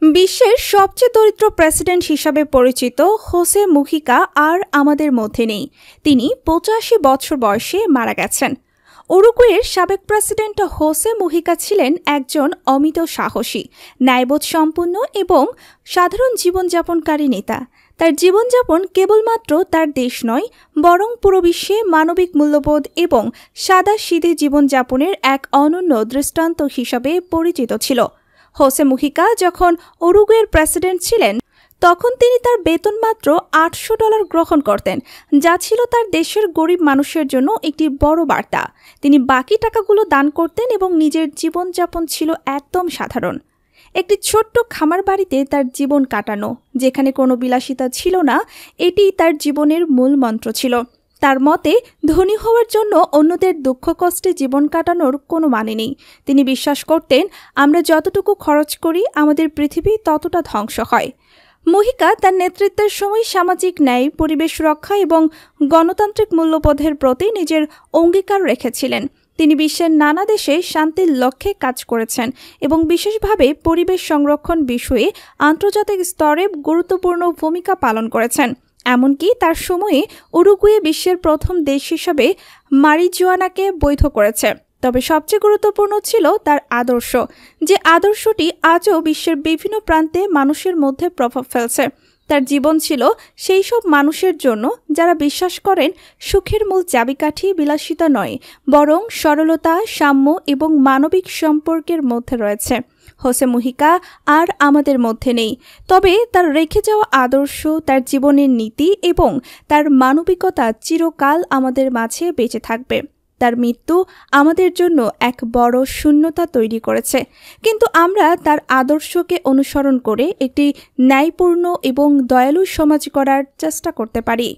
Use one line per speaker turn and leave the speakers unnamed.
বিশ্বের সবচেয়ে দরিদ্র প্রেসিডেন্ট হিসাবে পরিচিত হোসে মুহিকা আর আমাদের মধ্যে নেই। তিনি ৮৫ বছর বয়সে মারা গেছেন। উরুগুয়ের সাবেক প্রেসিডেন্ট হোসে মুহিকা ছিলেন একজন অমিত সাহসী, ন্যায়বোধ সম্পন্ন এবং সাধারণ জীবনযাপনকারী নেতা। তার জীবনযাপন কেবলমাত্র তার দেশ নয়, বরং পুরো বিশ্বে মানবিক মূল্যবোধ এবং সাদাসিধে জীবনযাপনের এক অনন্য দৃষ্টান্ত হিসাবে পরিচিত ছিল। হোসে মুহিকা যখন উরুগুয়ের প্রেসিডেন্ট ছিলেন, তখন তিনি তার বেতন মাত্র $৮০০ গ্রহণ করতেন, যা ছিল তার দেশের গরিব মানুষের জন্য একটি বড় বার্তা। তিনি বাকি টাকাগুলো দান করতেন এবং নিজের জীবনযাপন ছিল একদম সাধারণ। একটি ছোট্ট খামার বাড়িতে তার জীবন কাটানো, যেখানে কোনো বিলাসিতা ছিল না, এটি তার জীবনের মূল মন্ত্র ছিল। তার মতে, ধনী হওয়ার জন্য অন্যদের দুঃখ কষ্টে জীবন কাটানোর কোনো মানে নেই। তিনি বিশ্বাস করতেন, আমরা যতটুকু খরচ করি আমাদের পৃথিবী ততটা ধ্বংস হয়। মুহিকা তার নেতৃত্বের সময় সামাজিক ন্যায়, পরিবেশ রক্ষা এবং গণতান্ত্রিক মূল্যবোধের প্রতি নিজের অঙ্গীকার রেখেছিলেন। তিনি বিশ্বের নানা দেশে শান্তির লক্ষ্যে কাজ করেছেন এবং বিশেষভাবে পরিবেশ সংরক্ষণ বিষয়ে আন্তর্জাতিক স্তরে গুরুত্বপূর্ণ ভূমিকা পালন করেছেন। এমনকি তার সময়ে উরুগুয়ে বিশ্বের প্রথম দেশ হিসাবে মারিজুয়ানাকে বৈধ করেছে। তবে সবচেয়ে গুরুত্বপূর্ণ ছিল তার আদর্শ, যে আদর্শটি আজও বিশ্বের বিভিন্ন প্রান্তে মানুষের মধ্যে প্রভাব ফেলছে। তার জীবন ছিল সেই সব মানুষের জন্য যারা বিশ্বাস করেন সুখের মূল চাবিকাঠি বিলাসিতা নয়, বরং সরলতা, সাম্য এবং মানবিক সম্পর্কের মধ্যে রয়েছে। হোসে মুহিকা আর আমাদের মধ্যে নেই, তবে তার রেখে যাওয়া আদর্শ, তার জীবনের নীতি এবং তার মানবিকতা চিরকাল আমাদের মাঝে বেঁচে থাকবে। তার মৃত্যু আমাদের জন্য এক বড় শূন্যতা তৈরি করেছে, কিন্তু আমরা তার আদর্শকে অনুসরণ করে একটি ন্যায়পূর্ণ এবং দয়ালু সমাজ গড়ার চেষ্টা করতে পারি।